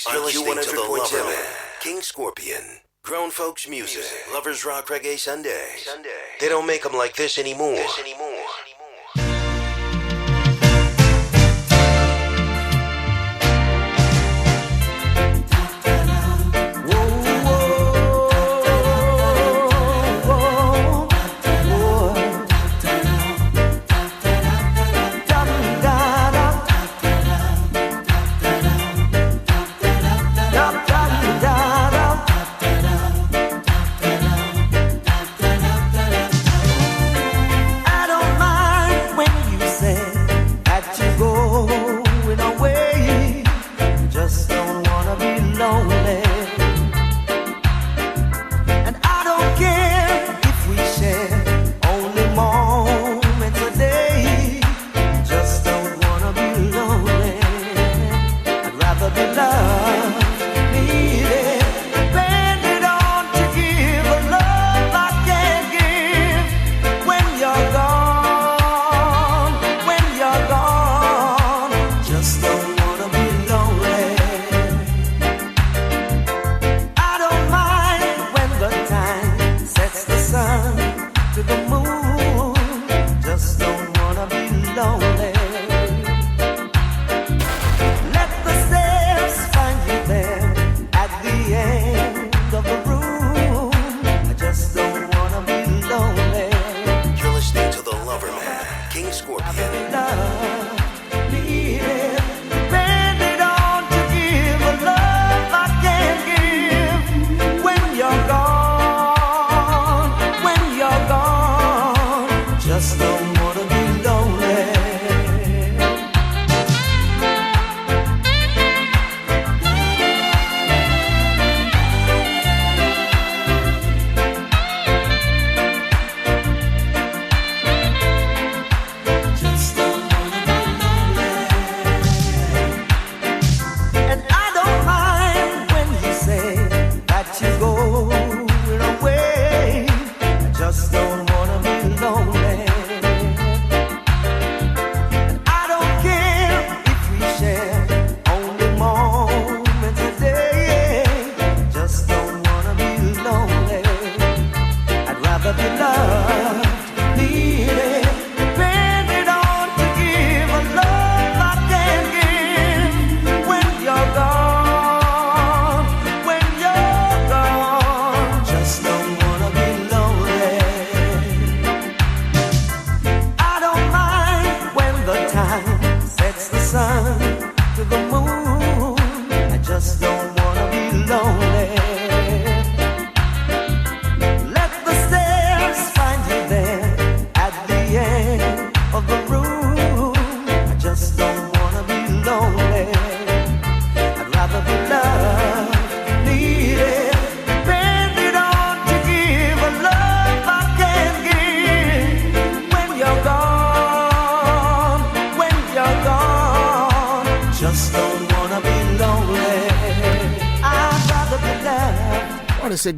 Remix. You're listening to the Loverman, King Scorpion. Grown folks music. Lovers rock reggae Sundays. They don't make them like this anymore.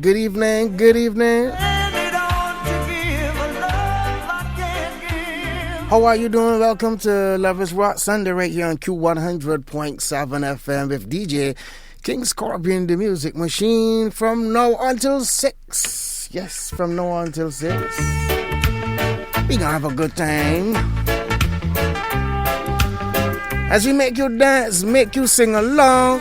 Good evening, good evening. How are you doing? Welcome to Lovers Rock Sunday right here on Q100.7 FM with DJ King Scorpion, the music machine, from now until 6. Yes, from now until 6. We gonna have a good time as we make you dance, make you sing along.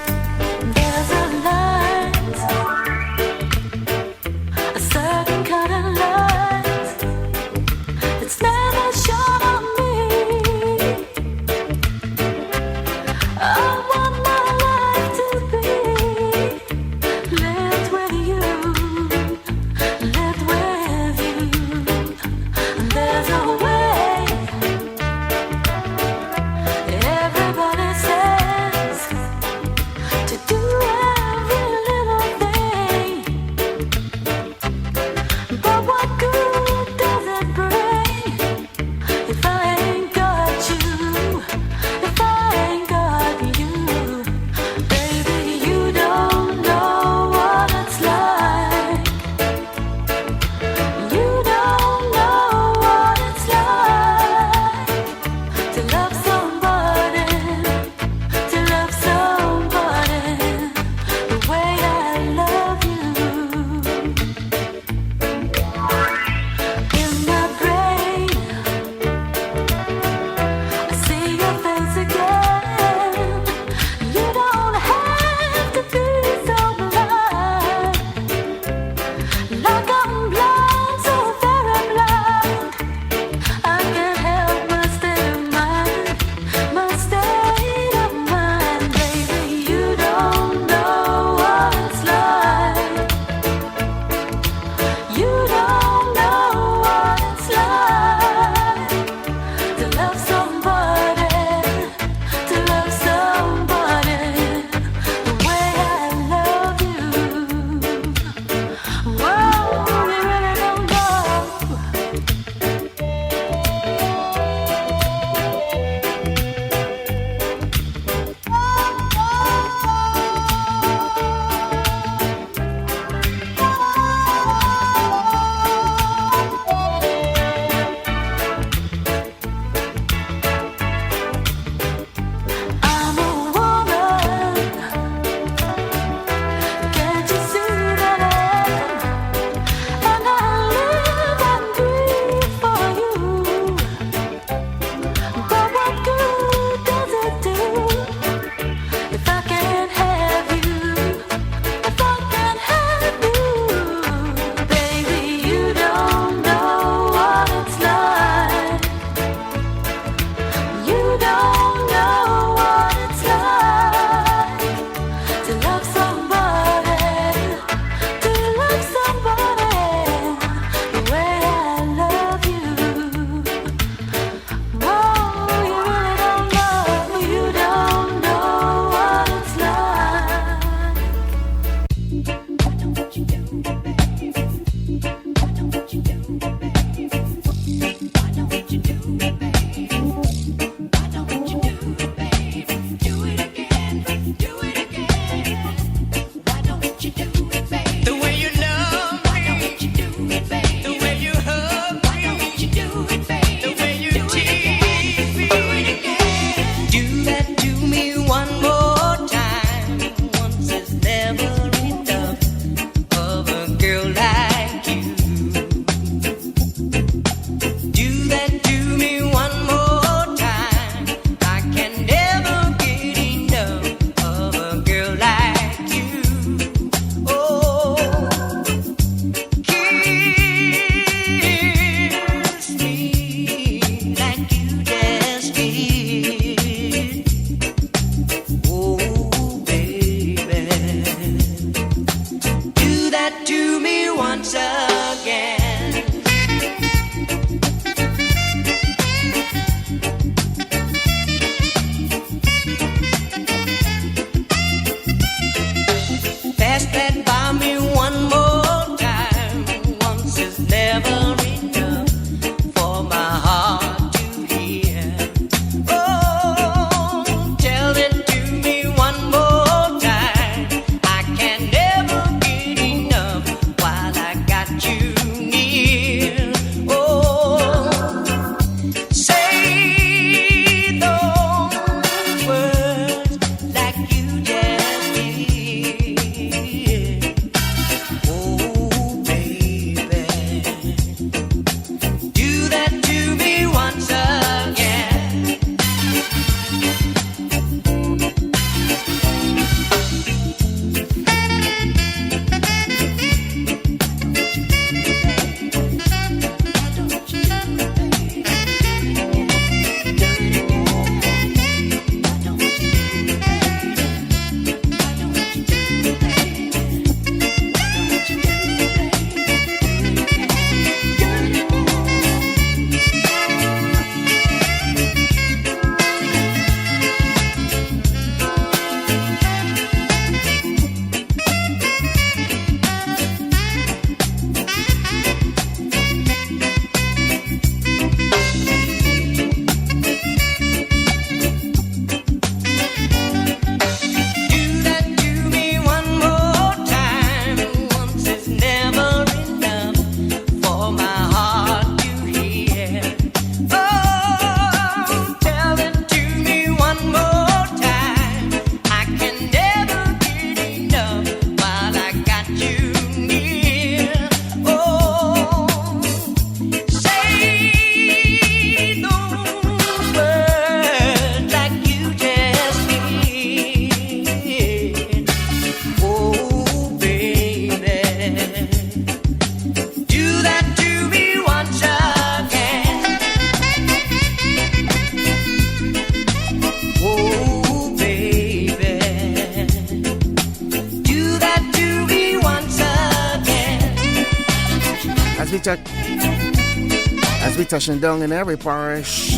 as we touching down in every parish.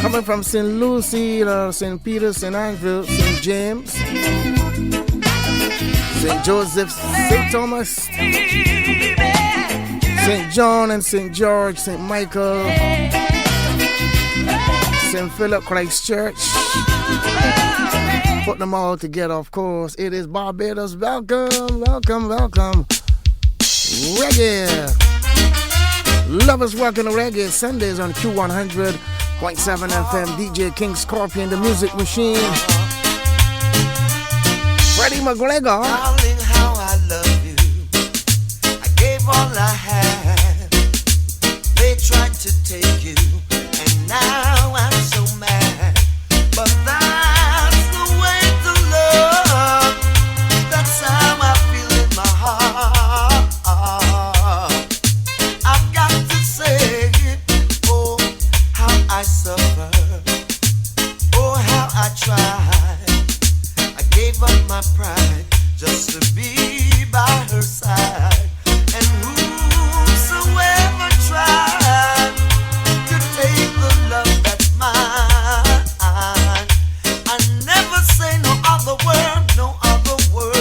Coming from St. Lucie, St. Peter, St. Andrew, St. James, St. Joseph, St. Thomas, St. John and St. George, St. Michael, St. Philip Christ Church. Put them all together, of course. It is Barbados. Welcome, welcome, welcome. Reggae. Lovers Rockin' Reggae. Sundays on Q100.7 FM. DJ King Scorpion, the music machine. Freddie McGregor. Darling, how I love you. I gave all I had. They tried to take you, and now I'm so mad. But that's the way to love. That's how I feel in my heart. I've got to say, oh, how I suffer. Oh, how I tried. I gave up my pride just to be by her side. And whosoever tried to take the love that's mine, I never say no other word, no other word.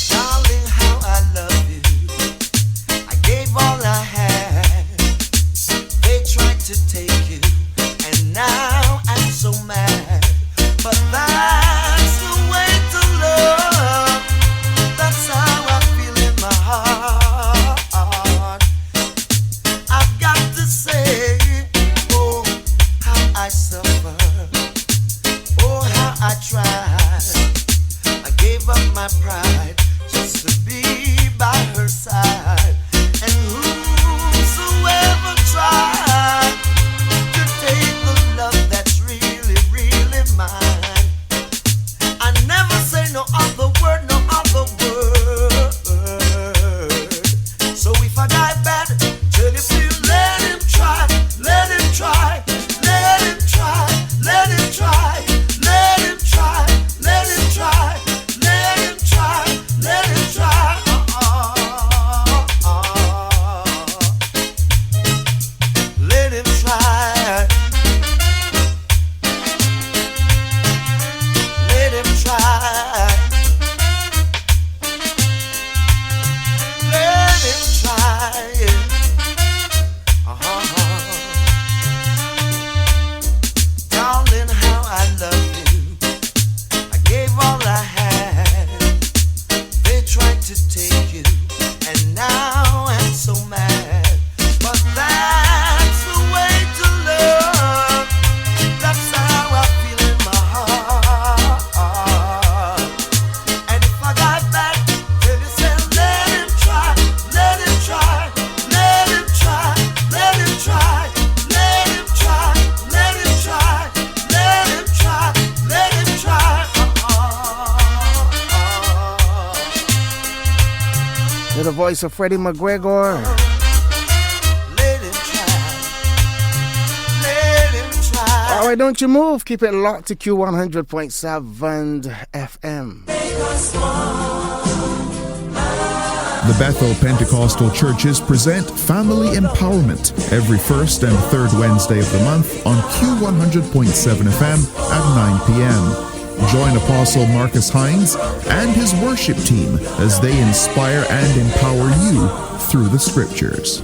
Darling, how I love you. I gave all I had. They tried to take you, and now I'm so mad. But that's the way to love. That's how I feel in my heart. I've got to say, oh, how I suffer. Oh, how I tried. I gave up my pride just to be by her side. And whosoever tried to take the love that's really, really mine, I never say no other word, no other word. So if I die bad, tell you feel, let him try, let him try, let him try, let him try, let him try, let him try, let him try, let him try. Let him try. Let him try. Let him try. Darling, how I love you. I gave all I had. They tried to take you, and now I'm so mad. But that's the way to love. That's how I feel in my heart. And if I got back, then you say, let him try, let him try, let him try, let him try, let him try, let him try, let him try, let him try. With the voice of Freddie McGregor. Let him try. Let him try. Alright, don't you move. Keep it locked to Q100.7 FM. The Bethel Pentecostal Churches present Family Empowerment every first and third Wednesday of the month on Q100.7 FM at 9 p.m. Join Apostle Marcus Hines and his worship team as they inspire and empower you through the scriptures.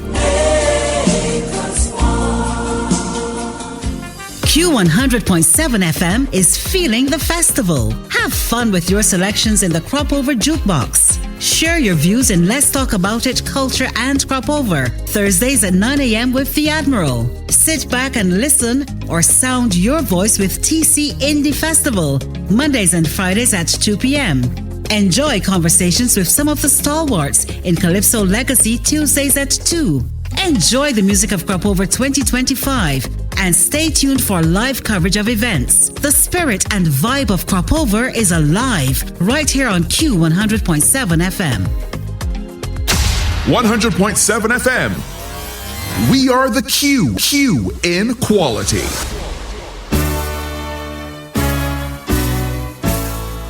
Q100.7 FM is feeling the festival. Have fun with your selections in the Crop Over Jukebox. Share your views in Let's Talk About It Culture and Crop Over, Thursdays at 9 a.m. with the Admiral. Sit back and listen or sound your voice with TC Indie Festival, Mondays and Fridays at 2 p.m. Enjoy conversations with some of the stalwarts in Calypso Legacy Tuesdays at 2. Enjoy the music of Crop Over 2025 and stay tuned for live coverage of events. The spirit and vibe of Crop Over is alive right here on Q100.7 FM. 100.7 FM. We are the Q in quality.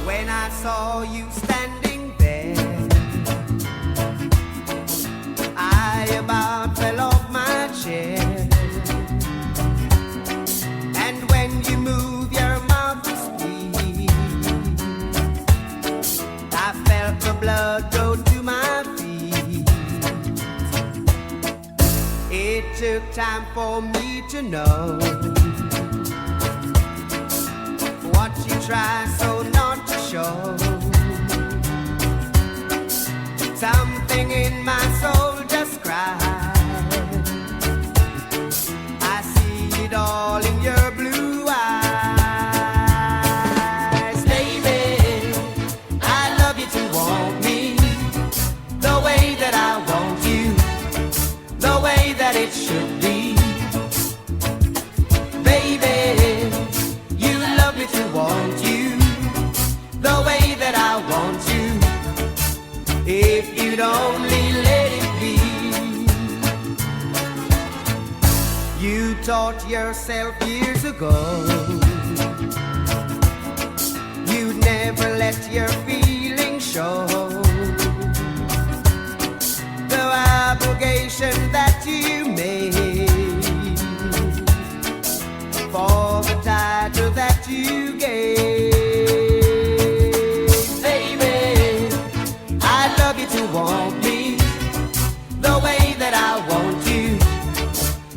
When I saw you standing there, I about fell off my chair. And when you move your mouth to speak, I felt the blood go to my feet. It took time for me to know what you try so not to show. Something in my soul just cried. I see it all in your blue eyes. Baby, I love you to want me the way that I want you, the way that it should be. Baby, you love me to want you the way that I want you. If you'd only let it be. You taught yourself years ago you'd never let your feelings show. The obligation that you made for the title that you gave. Baby, I love you to want me the way that I want you,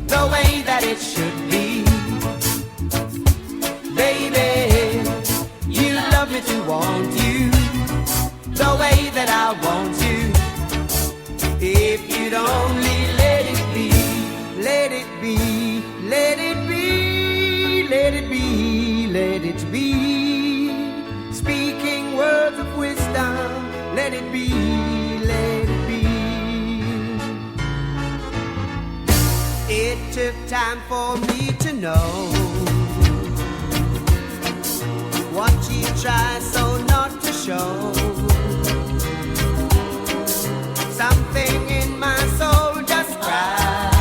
the way that it should be. Baby, you love me to want you the way that I want you. If you'd only let it be, let it be, let it be, let it be, let it be. Speaking words of wisdom, let it be, let it be. It took time for me to know what you try so not to show. Something in my soul just cried.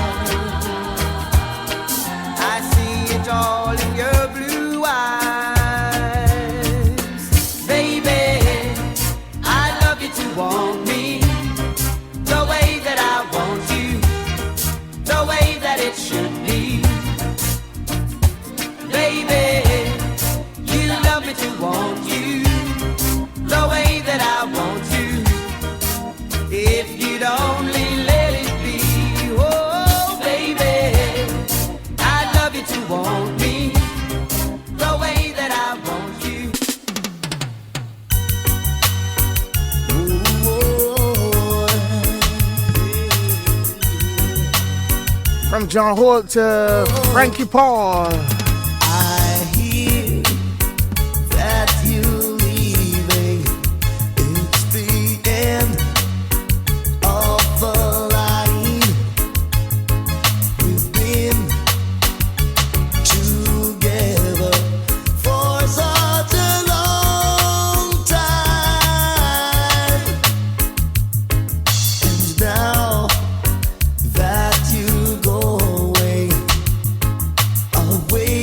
I see it all in your blue eyes. Baby, I love you to want me the way that I want you, the way that it should be. Baby, you love me to want you the way that I want you. If you'd only let it be. Oh, baby, I love you to want me the way that I want you. From John Holt to Frankie Paul. I hear that you're leaving. It's the end of the line. We've been together for such a long time, and now that you go away, away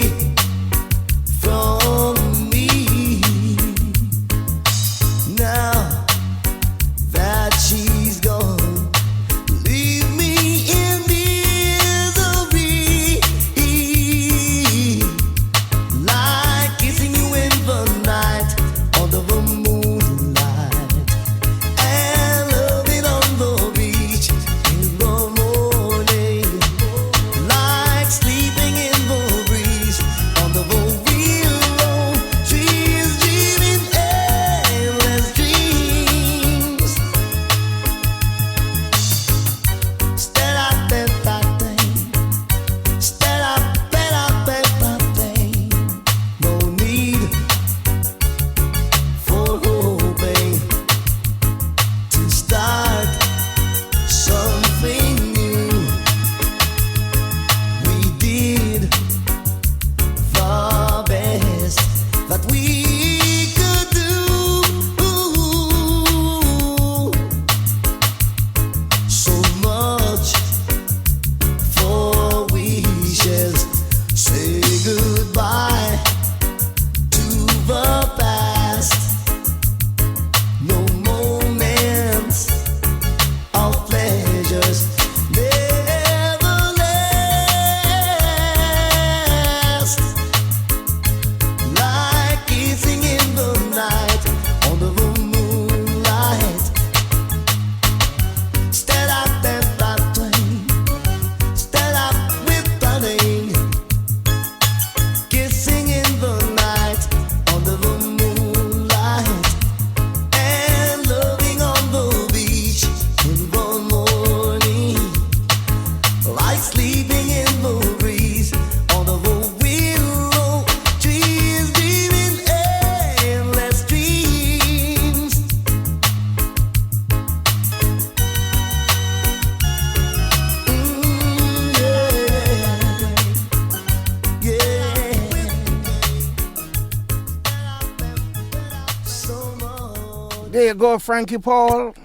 you go, Frankie Paul.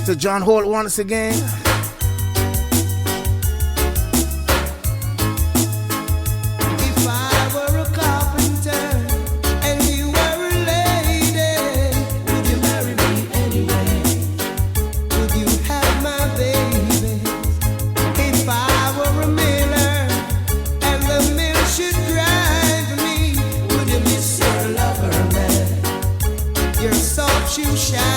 To John Holt once again. If I were a carpenter and you were a lady, would you marry me anyway? Would you have my baby? If I were a miller and the mill should grind for me, would you miss your lover, man? Your soft shoe shiner.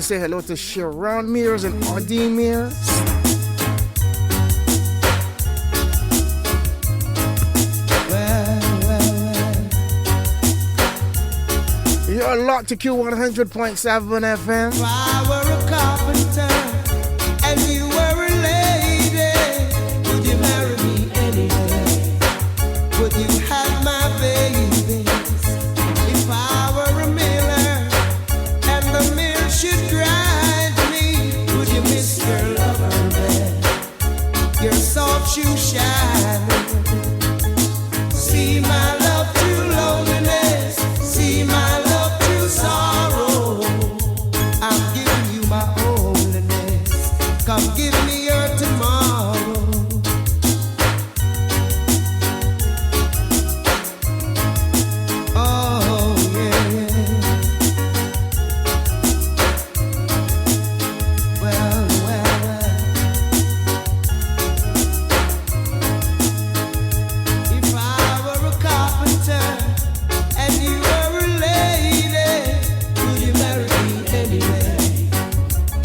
Say hello to Sharon Mears and Audie Mears. You're locked to Q100.7 FM. If I were a carpenter and you were a lady, would you marry me anyway? Would you have my babies? If I were a miller and the mill should grind me, would you miss your lover, man? Your soft shoe shining. See my love through loneliness. See my love through sorrow. I'm giving you my holiness. Come give me your tomorrow. Oh yeah, yeah. Well, well, well. If I were a carpenter and you were a lady, would you marry me anyway?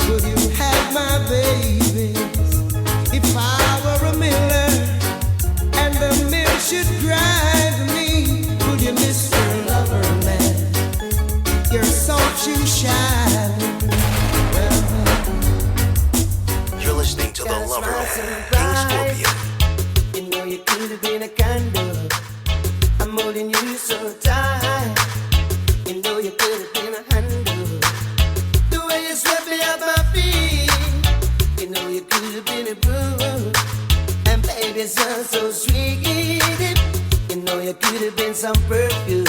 Would you have my babies? If I were a miller and the mill should grind for me, would you miss your lover, man? Your soft shoe shining. Well, You're listening to The Lover Man, King Scorpion. you know you could have been a candle. I'm holding you so tight. You know you could have been a handle. The way you swept me off my feet. You know you could have been a broom. And baby, it sounds so sweet. You know you could have been some perfume.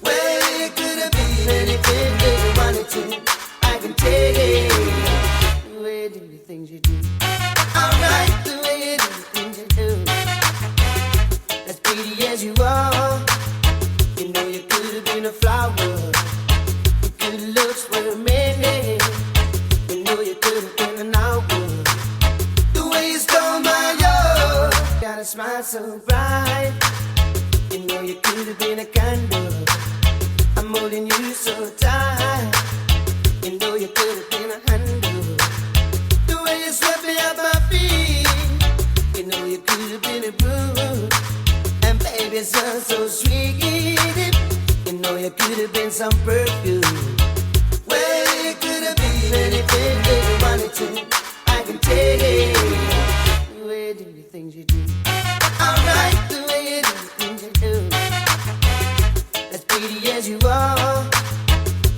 Well, you could have been anything that you wanted to. I can take it. The way you do the things you do. Alright, the way you do the things you do. As pretty as you are, you know you could have been a flower. Your good looks were many. You know you could have been an hour. The way you stole my heart, got a smile so bright. You know you could have been a candle. I'm holding you so tight. You know you could have been a handle. The way you swept me off my feet. You know you could have been a broom. And baby, it sounds so sweet. You know you could have been some perfume. Well, you could have been anything that you wanted to. I can take it. The way you do the things you do. Alright, the way you do the things you do. As pretty as you are,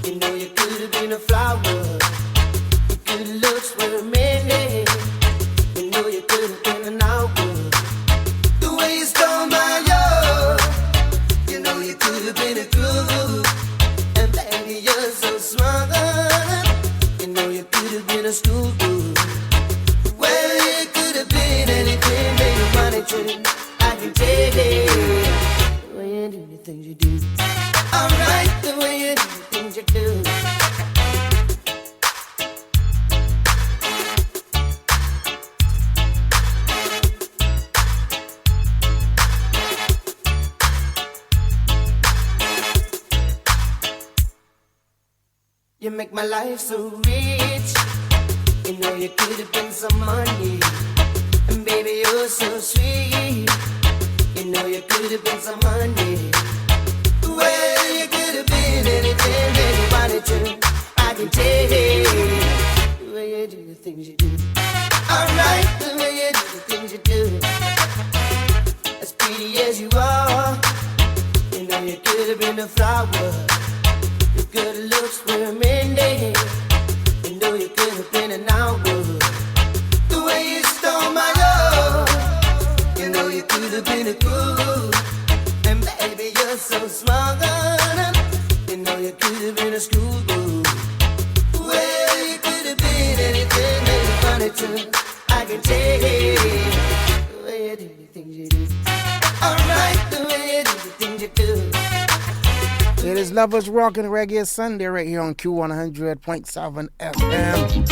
you know you could have been a flower. Your good looks were many. You know you could have been an hour. The way you stole my heart, you know you could have been a groove. And baby, you're so smart. You know you could have been a school girl. things you do. Alright, the way you do the things you do. You make my life so rich. You know you could have been some money. And baby, you're so sweet. You know you could have been some money. Well, you could have been anything that you wanted to. I can tell the way you do the things you do. Alright, the way you do the things you do. As pretty as you are, you know you could have been a flower. Your good looks were mending. You know you could have been an hour. The way you stole my love, you know you could have been a groove. And baby, you're so smart. You know you could have been a schoolgirl. Well, you could have been anything that you wanted to. I can tell the way you do the things you do. Alright, the way you do the things you do. It is Lovers Rock and Reggae Sunday right here on Q100.7 FM.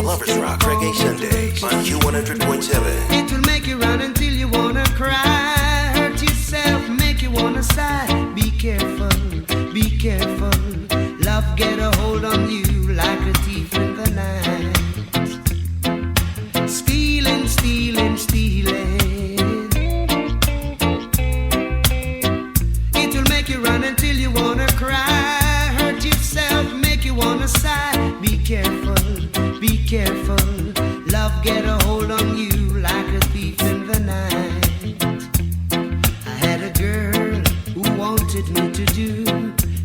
Lovers Rock Reggae Sunday on Q100.7. It will make you run until you wanna cry. Hurt yourself, make you wanna sigh. Be careful, be careful. Love get a hold on you like a thief in the night. Stealing, stealing, stealing. It will make you run until you wanna cry. Hurt yourself, make you wanna sigh. Be wanted me to do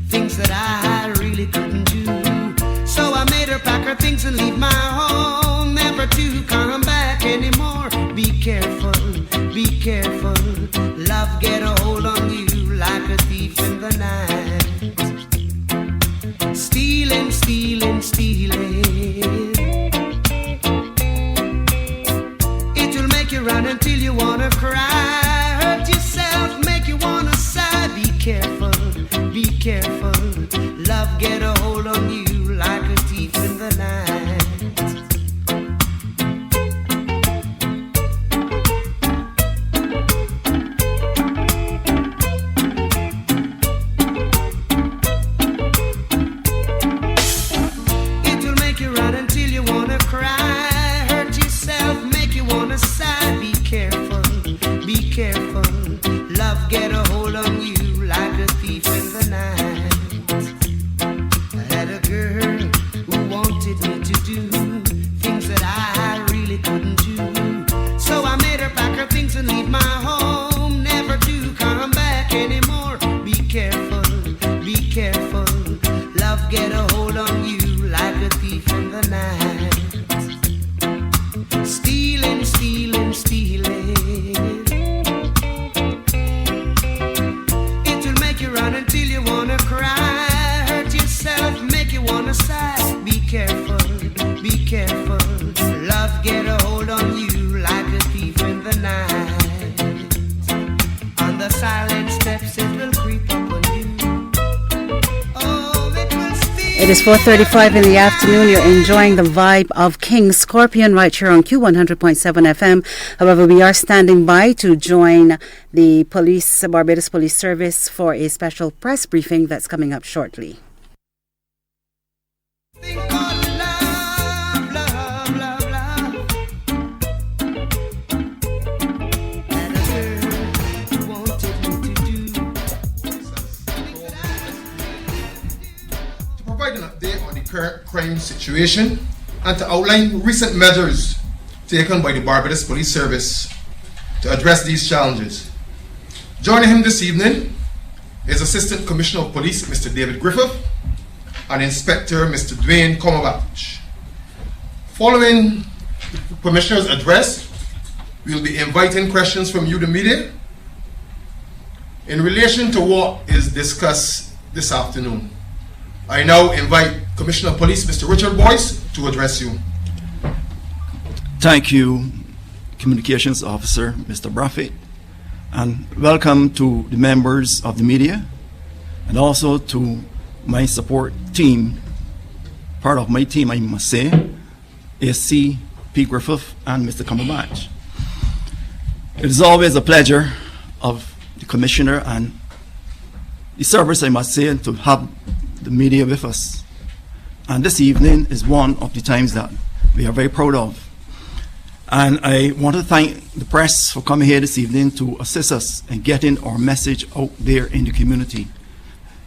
things that I really couldn't do. So I made her pack her things and leave my home, never to come back anymore. Be careful, be careful. Love get a hold on you like a thief in the night. Stealing, stealing, stealing. It'll make you run until you wanna cry. Hurt yourself, make you wanna sigh. Be careful, be careful. Love get a hold on you like a thief in the night. It'll make you run until you wanna cry. Hurt yourself, make you wanna sigh. Be careful, be careful. Love get a hold on you like a thief in the night. I had a girl who wanted me to do things that I really couldn't do. So I made her pack her things and leave my home, never to come back anymore. Be careful, be careful. Love get a hold on you like a thief in the night. Stealing, stealing, stealing. It'll make you run until you wanna cry. Hurt yourself, make you wanna sigh. Be careful, be careful. Love get a hold on you like a thief in the night. On the silent steps it will creep up on you. Oh, it will steal. It is 4:35 in the afternoon. You're enjoying the vibe of King Scorpion right here on Q100.7 FM. However, we are standing by to join the police, Barbados Police Service, for a special press briefing that's coming up shortly. Thing called love, love, love, love. Had a girl who wanted me to do to provide an update on the current crime situation and to outline recent measures taken by the Barbados Police Service to address these challenges. Joining him this evening is Assistant Commissioner of Police, Mr. David Griffith, and Inspector, Mr. Dwayne Comabach. Following the Commissioner's address, we will be inviting questions from you, the media, in relation to what is discussed this afternoon. I now invite Commissioner of Police, Mr. Richard Boyce, to address you. Thank you, Communications Officer, Mr. Braffett, and welcome to the members of the media and also to my support team, part of my team, I must say, ASC P. Griffith and Mr. Cumberbatch. It is always a pleasure of the Commissioner and the service, I must say, to have the media with us. And this evening is one of the times that we are very proud of. And I want to thank the press for coming here this evening to assist us in getting our message out there in the community.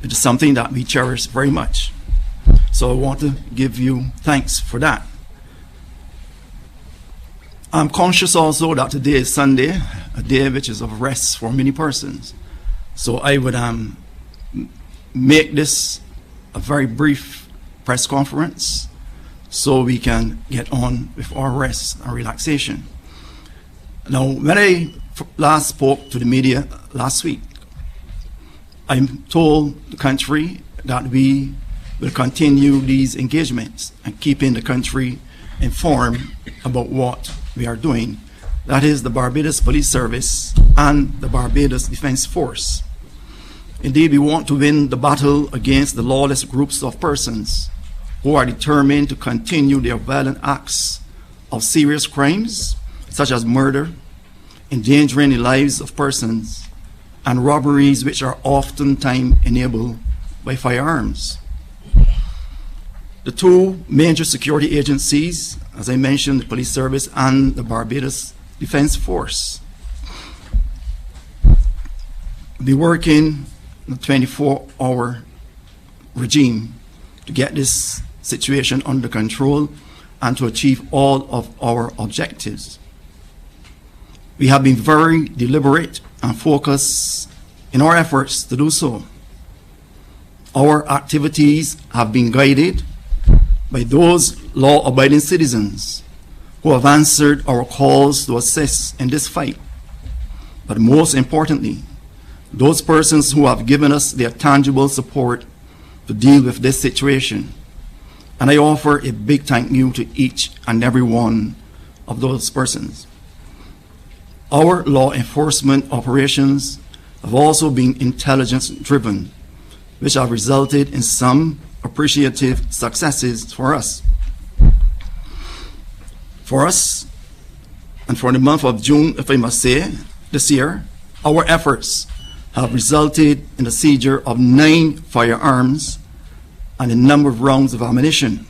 It is something that we cherish very much. So I want to give you thanks for that. I'm conscious also that today is Sunday, a day which is of rest for many persons. So I would make this a very brief press conference so we can get on with our rest and relaxation. Now, when I last spoke to the media last week, I told the country that we will continue these engagements and keeping the country informed about what we are doing. That is the Barbados Police Service and the Barbados Defense Force. Indeed, we want to win the battle against the lawless groups of persons who are determined to continue their violent acts of serious crimes, such as murder, endangering the lives of persons, and robberies which are oftentimes enabled by firearms. The two major security agencies, as I mentioned, the Police Service and the Barbados Defense Force, be working in a 24-hour regime to get this situation under control and to achieve all of our objectives. We have been very deliberate and focused in our efforts to do so. Our activities have been guided by those law-abiding citizens who have answered our calls to assist in this fight. But most importantly, those persons who have given us their tangible support to deal with this situation. And I offer a big thank you to each and every one of those persons. Our law enforcement operations have also been intelligence-driven, which have resulted in some appreciative successes for us. For us, and for the month of June, if I must say, this year, our efforts have resulted in the seizure of 9 firearms and a number of rounds of ammunition.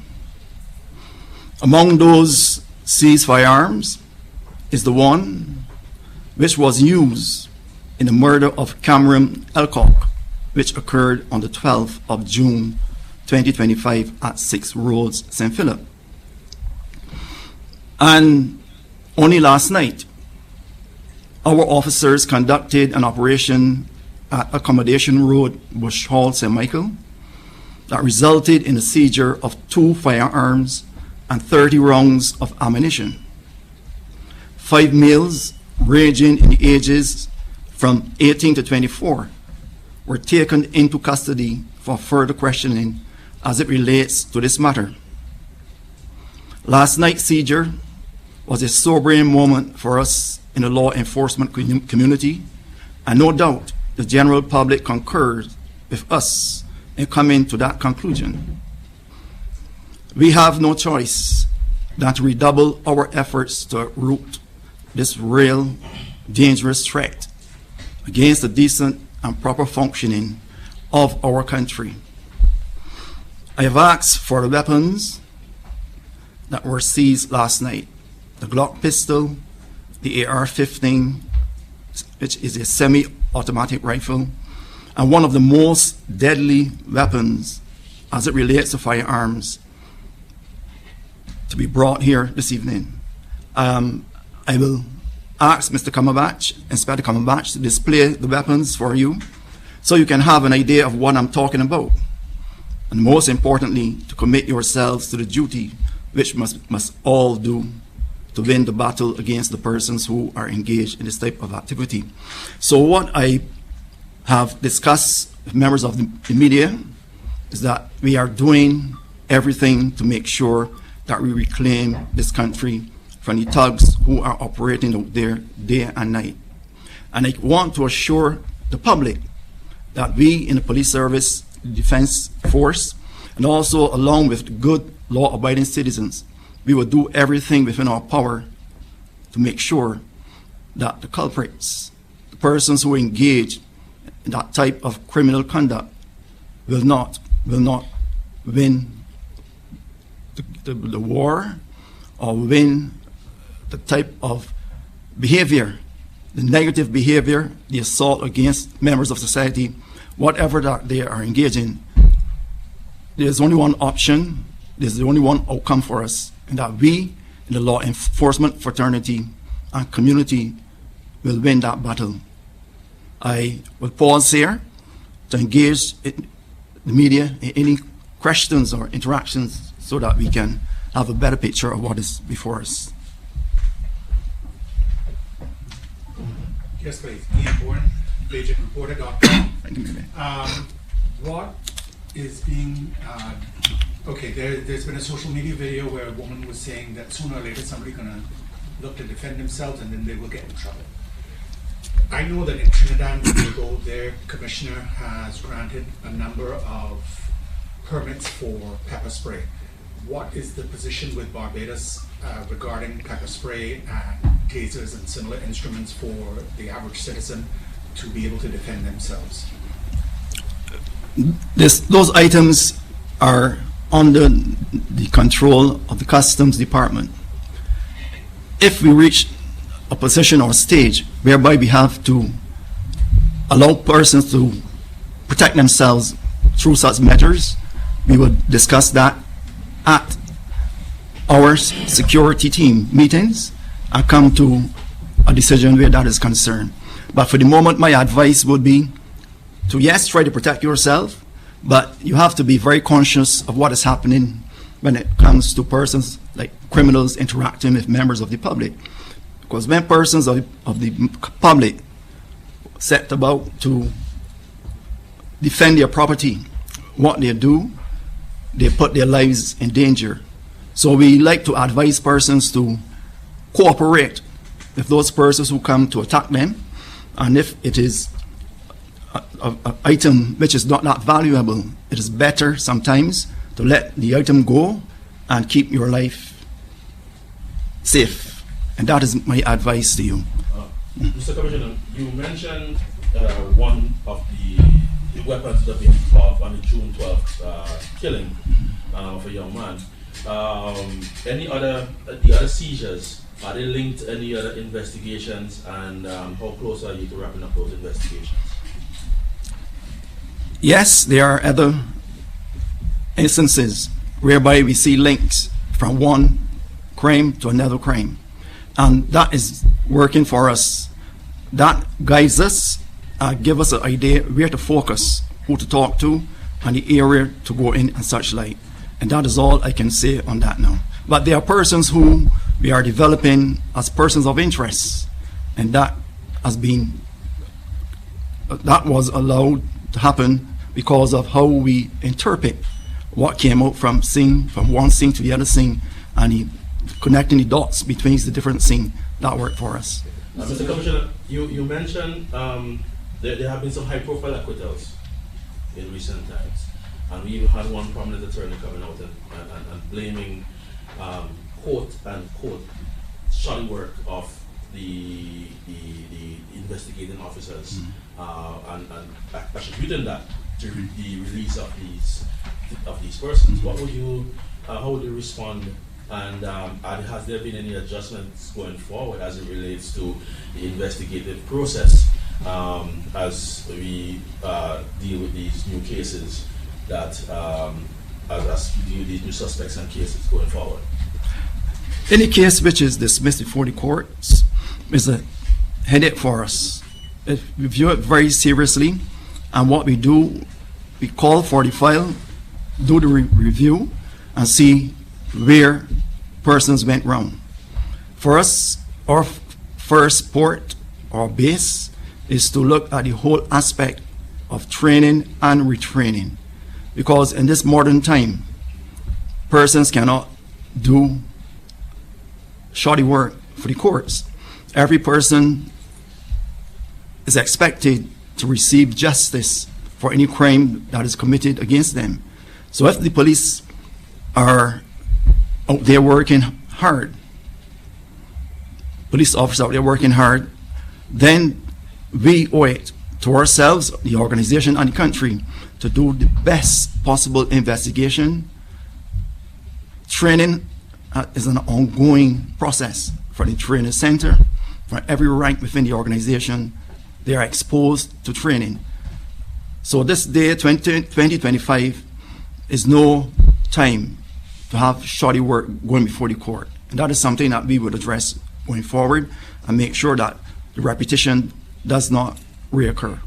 Among those seized firearms is the one which was used in the murder of Cameron Elcock, which occurred on the 12th of June 2025 at 6 Roads, St. Philip. And only last night, our officers conducted an operation at Accommodation Road, Bush Hall, St. Michael, that resulted in the seizure of 2 firearms and 30 rounds of ammunition. 5 males ranging in the ages from 18 to 24 were taken into custody for further questioning as it relates to this matter. Last night's seizure was a sobering moment for us in the law enforcement community, and no doubt the general public concurs with us in coming to that conclusion. We have no choice than to redouble our efforts to root this real dangerous threat against the decent and proper functioning of our country. I have asked for the weapons that were seized last night: the Glock pistol, the AR-15, which is a semi-automatic rifle, and one of the most deadly weapons as it relates to firearms, to be brought here this evening. I will ask Mr. Cumberbatch, Inspector Cumberbatch, to display the weapons for you so you can have an idea of what I'm talking about. And most importantly, to commit yourselves to the duty which must all do to win the battle against the persons who are engaged in this type of activity. So what I have discussed with members of the media is that we are doing everything to make sure that we reclaim this country from the thugs who are operating out there day and night. And I want to assure the public that we in the police service, the defense force, and also along with good law-abiding citizens, we will do everything within our power to make sure that the culprits, the persons who engage in that type of criminal conduct, will not win the war or win the type of behavior, the negative behavior, the assault against members of society, whatever that they are engaged in. There's only one option, there's only one outcome for us, and that we in the law enforcement fraternity and community will win that battle. I will pause here to engage the media in any questions or interactions so that we can have a better picture of what is before us. Yes, please. Ian Bourne, BagentReporter.com. What is being okay? There's been a social media video where a woman was saying that sooner or later somebody's gonna look to defend themselves and then they will get in trouble. I know that in Trinidad and Tobago, their commissioner has granted a number of permits for pepper spray. What is the position with Barbados regarding pepper spray and tasers and similar instruments for the average citizen to be able to defend themselves? Those items are under the control of the Customs Department. If we reach a position or stage whereby we have to allow persons to protect themselves through such measures, we will discuss that at our security team meetings and come to a decision where that is concerned. But for the moment, my advice would be to, yes, try to protect yourself, But you have to be very conscious of what is happening when it comes to persons like criminals interacting with members of the public. Because when persons of the public set about to defend their property, what they do, they put their lives in danger. So we like to advise persons to cooperate with those persons who come to attack them, and if it is an item which is not that valuable, it is better sometimes to let the item go and keep your life safe. And that is my advice to you. Mr. Commissioner, you mentioned one of the weapons that have been involved on the June 12th killing of a young man. The other seizures, are they linked to any other investigations, and how close are you to wrapping up those investigations? Yes, there are other instances whereby we see links from one crime to another crime, and that is working for us. That guides us, give us an idea where to focus, who to talk to, and the area to go in and such like. And that is all I can say on that now. But there are persons who we are developing as persons of interest, and that was allowed to happen because of how we interpret what came out from one scene to the other scene, and connecting the dots between the different scenes. That worked for us. Mr. Commissioner, you mentioned there have been some high-profile acquittals in recent times, and we even had one prominent attorney coming out and blaming quote-unquote shoddy work of the investigating officers, and attributing that to the release of these persons. What would you, how would you respond? And has there been any adjustments going forward as it relates to the investigative process as we deal with these new cases as we deal with these new suspects and cases going forward? Any case which is dismissed before the courts is a headache for us. We view it very seriously, and what we do, we call for the file, do the review, and see where persons went wrong. For us, our first port or base is to look at the whole aspect of training and retraining, because in this modern time, persons cannot do shoddy work for the courts. Every person is expected to receive justice for any crime that is committed against them. So if the police are out there working hard, police officers out there working hard, then we owe it to ourselves, the organization, and the country to do the best possible investigation. Training is an ongoing process for the training center. For every rank within the organization, they are exposed to training. So this day, 2025, is no time to have shoddy work going before the court. And that is something that we would address going forward and make sure that the repetition does not reoccur.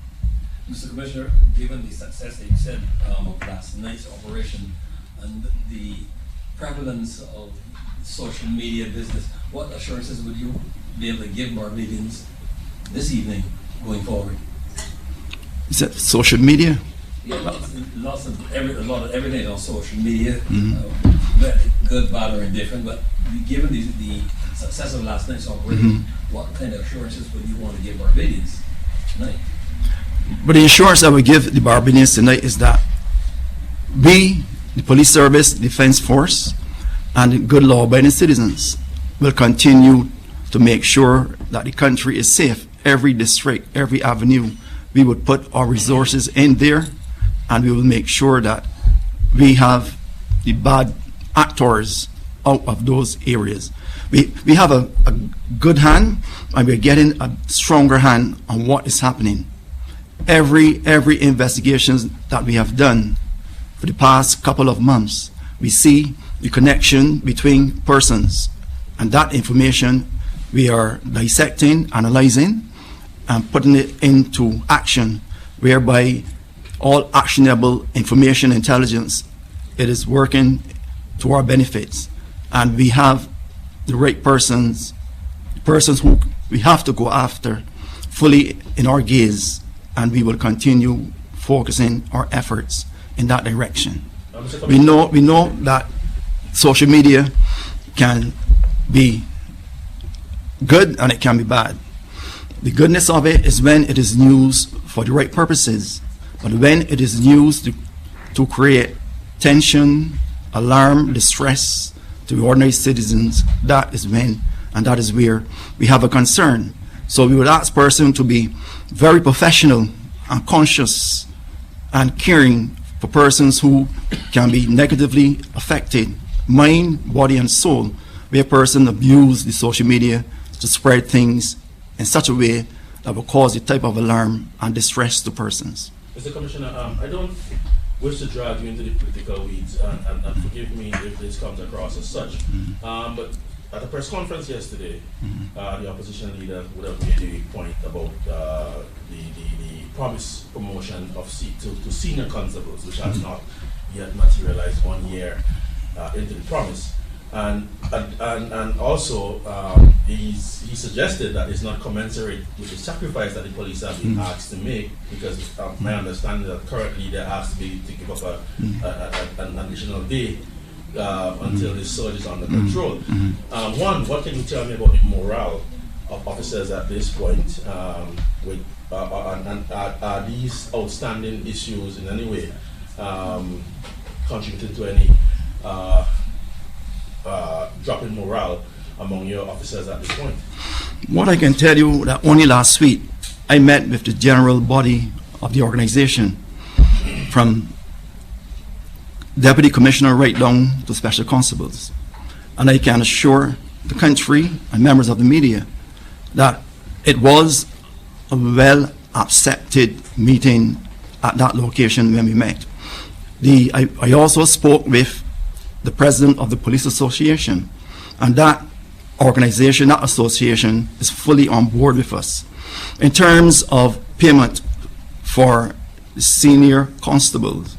Mr. Commissioner, given the success that you said of last night's operation and the prevalence of social media business, what assurances would you be able to give Barbadians this evening going forward? Is that social media? Yeah, lots of everything on social media, good, bad, or indifferent. But given the success of last night's operation, what kind of assurances would you want to give Barbadians tonight? But the assurance I would give the Barbadians tonight is that we, the police service, defense force, and the good law-abiding citizens will continue to make sure that the country is safe. Every district, every avenue, we would put our resources in there, and we will make sure that we have the bad actors out of those areas. We have a good hand, and we're getting a stronger hand on what is happening. Every investigations that we have done for the past couple of months, we see the connection between persons, and that information we are dissecting, analyzing, and putting it into action, whereby all actionable information intelligence, it is working to our benefits. And we have the right persons who we have to go after fully in our gaze, and we will continue focusing our efforts in that direction. We know that social media can be good and it can be bad. The goodness of it is when it is used for the right purposes, but when it is used to create tension, alarm, distress to ordinary citizens, that is when and that is where we have a concern. So we would ask person to be very professional and conscious and caring for persons who can be negatively affected, mind, body, and soul, where a person abuse the social media to spread things in such a way that will cause a type of alarm and distress to persons. Mr. Commissioner, I don't wish to drag you into the political weeds, and forgive me if this comes across as such, but at the press conference yesterday, the opposition leader would have made a point about the promised promotion of to senior constables, which has not yet materialized 1 year into the promise. And also, he suggested that it's not commensurate with the sacrifice that the police have been asked to make, because my understanding that currently they're asked to give up an additional day until this surge is under control. One, what can you tell me about the morale of officers at this point? Are these outstanding issues in any way contributing to any drop in morale among your officers at this point? What I can tell you that only last week I met with the general body of the organization, from Deputy Commissioner right down to Special Constables, and I can assure the country and members of the media that it was a well accepted meeting at that location when we met. I also spoke with the president of the Police Association, and that organization, that association, is fully on board with us. In terms of payment for senior constables,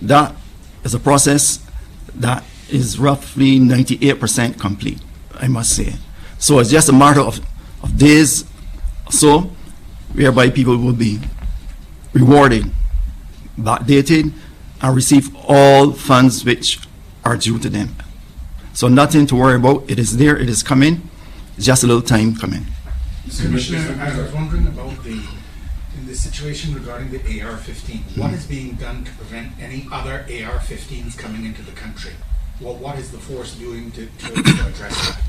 that is a process that is roughly 98% complete, I must say. So it's just a matter of days or so, whereby people will be rewarded, backdated, and receive all funds which are due to them. So nothing to worry about. It is there, it is coming. It's just a little time coming. Mr. Commissioner, I was wondering about the situation regarding the AR-15. What is being done to prevent any other AR-15s coming into the country? What is the force doing to address that?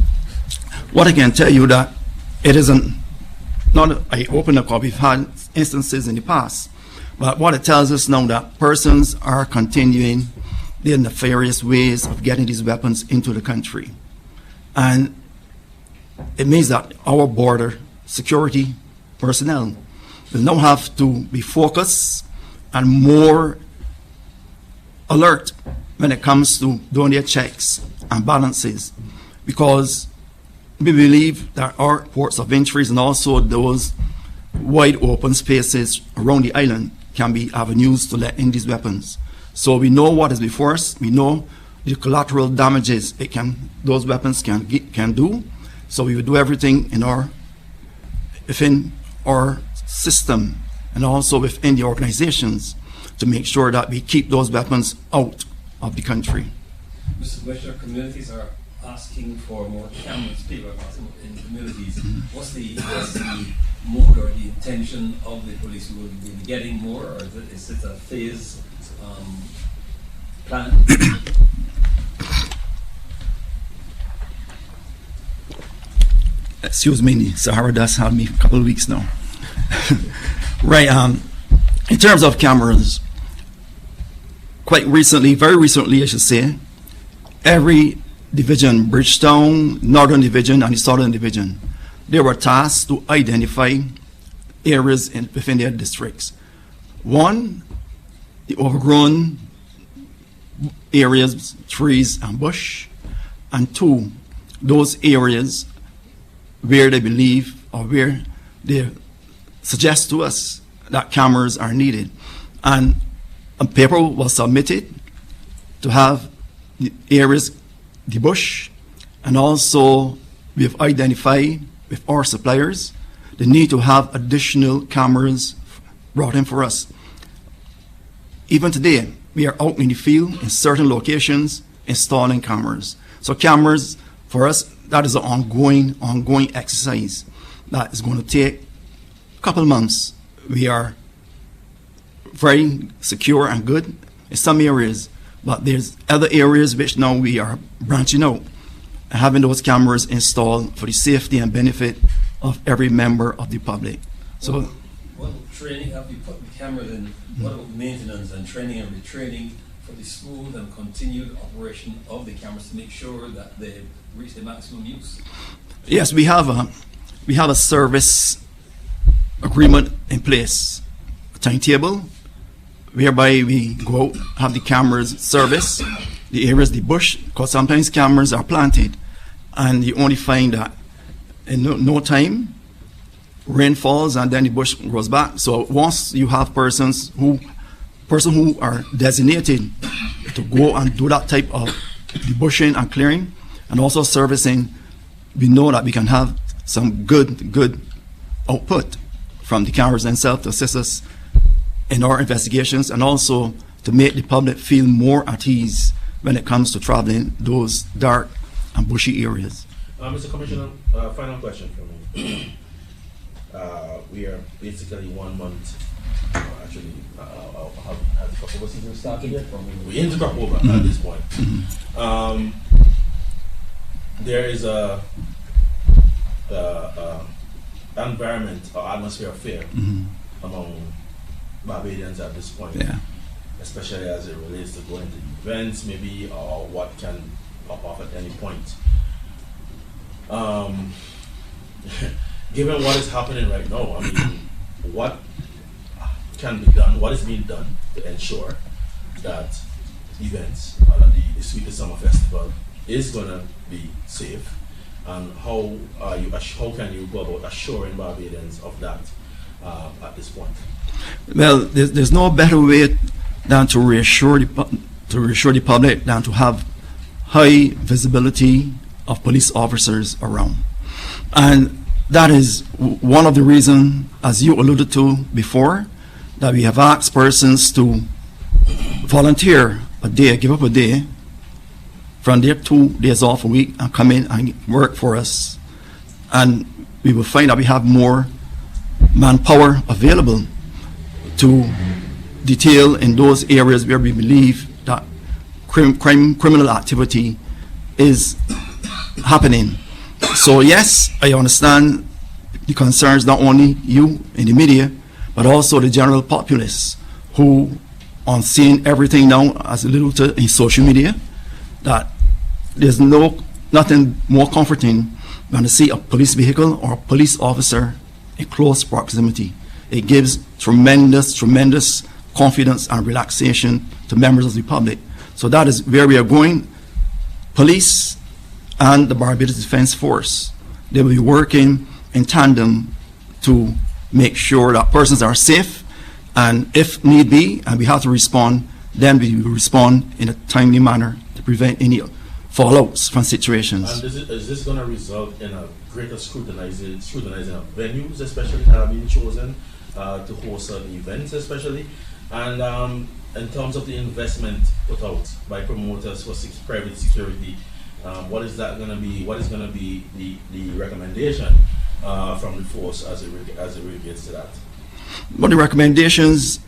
What I can tell you that it isn't, not I open up, we've had instances in the past, but what it tells us now that persons are continuing their nefarious ways of getting these weapons into the country. And it means that our border security personnel will now have to be focused and more alert when it comes to doing their checks and balances, because we believe that our ports of entries and also those wide open spaces around the island can be avenues to let in these weapons. So we know what is before us. We know the collateral damages those weapons can do. So we will do everything within our system and also within the organizations to make sure that we keep those weapons out of the country. Mr. Commissioner, communities are asking for more cameras. People are asking in communities. What's the mode or the intention of the police? Will we be getting more, or is it a phase plan? Excuse me, Sahara does have me a couple of weeks now. Right, in terms of cameras, quite recently, very recently I should say, every division, Bridgetown, Northern Division and the Southern Division, they were tasked to identify areas within their districts. One, the overgrown areas, trees and bush, and two, those areas where they believe or where they suggest to us that cameras are needed. And a paper was submitted to have the areas debushed, and also we have identified with our suppliers the need to have additional cameras brought in for us. Even today, we are out in the field in certain locations installing cameras. So cameras, for us, that is an ongoing exercise that is going to take a couple of months. We are very secure and good in some areas, but there's other areas which now we are branching out and having those cameras installed for the safety and benefit of every member of the public. So, what training have you put the cameras in? What about maintenance and training and retraining for the smooth and continued operation of the cameras to make sure that they reach the maximum use? Yes, we have a service agreement in place, a timetable, whereby we go out, have the cameras service, the areas, the bush, because sometimes cameras are planted, and you only find that in no time, rain falls and then the bush grows back. So once you have persons who are designated to go and do that type of debushing and clearing and also servicing, we know that we can have some good output from the cameras themselves to assist us in our investigations and also to make the public feel more at ease when it comes to traveling those dark and bushy areas. Mr. Commissioner, final question for me. We are basically 1 month, actually, has the crop over season started yet? We're into crop over at this point. There is a environment or atmosphere of fear among Barbadians at this point, especially as it relates to going to events maybe or what can pop off at any point. Given what is happening right now, I mean, what can be done, what is being done to ensure that events, the Sweetest Summer Festival is going to be safe, and how can you go about assuring Barbadians of that at this point? Well, there's no better way than to reassure the public than to have high visibility of police officers around. And that is one of the reasons, as you alluded to before, that we have asked persons to volunteer a day, give up a day from their 2 days off a week and come in and work for us. And we will find that we have more manpower available to detail in those areas where we believe that criminal activity is happening. So yes, I understand the concerns, not only you in the media, but also the general populace who on seeing everything now as a little in social media, that there's nothing more comforting than to see a police vehicle or a police officer in close proximity. It gives tremendous confidence and relaxation to members of the public. So that is where we are going. Police and the Barbados Defense Force, they will be working in tandem to make sure that persons are safe, and if need be, and we have to respond, then we will respond in a timely manner to prevent any fallouts from situations. And is this going to result in a greater scrutinizing of venues, especially that are being chosen to host certain events, especially? And in terms of the investment put out by promoters for private security, what is that going to be? What is going to be the recommendation from the force as it relates to that? Well, the recommendations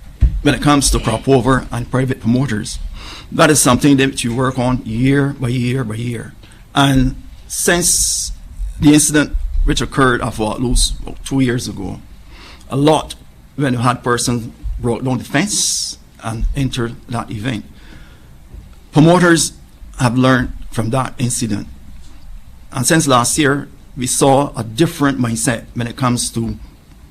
when it comes to crop over and private promoters, that is something that you work on year by year by year. And since the incident which occurred at Fort Lewis about 2 years ago, a lot when you had persons broke down the fence and entered that event. Promoters have learned from that incident. And since last year, we saw a different mindset when it comes to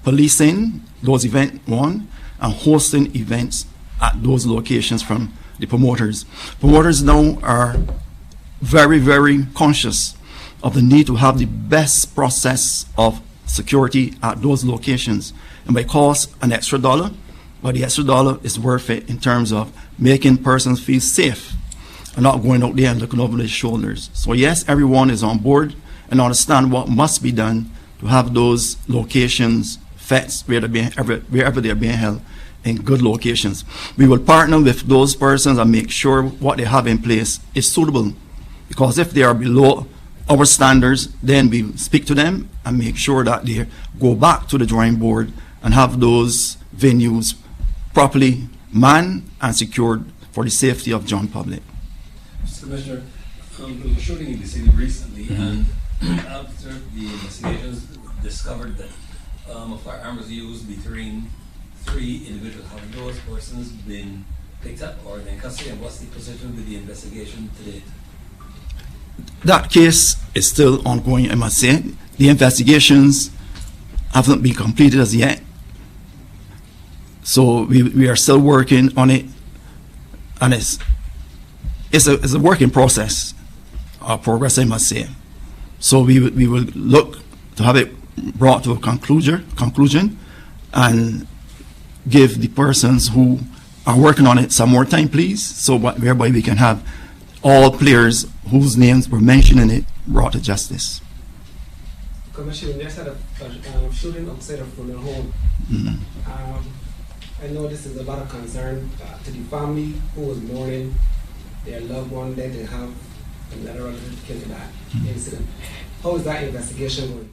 policing those events, and hosting events at those locations from the promoters. Promoters now are very, very conscious of the need to have the best process of security at those locations. And may cost an extra $1, but the extra dollar is worth it in terms of making persons feel safe and not going out there and looking over their shoulders. So yes, everyone is on board and understand what must be done to have those locations fets wherever they're being held in good locations. We will partner with those persons and make sure what they have in place is suitable, because if they are below our standards, then we speak to them and make sure that they go back to the drawing board and have those venues properly manned and secured for the safety of John public. Mr. Commissioner, there was a shooting in the city recently, and after the investigations discovered that a firearm was used between 3 individuals. Have those persons been picked up or in custody, and what's the position with the investigation to date? That case is still ongoing, I must say. The investigations haven't been completed as yet. So we are still working on it, and it's a working process, progress, I must say. So we will look to have it brought to a conclusion and give the persons who are working on it some more time, please, so whereby we can have all players whose names were mentioned in it brought to justice. Commissioner, there's a shooting outside of Fuller Home. I know this is a lot of concern to the family who was mourning their loved one that they have another relative killed in that incident. How is that investigation going?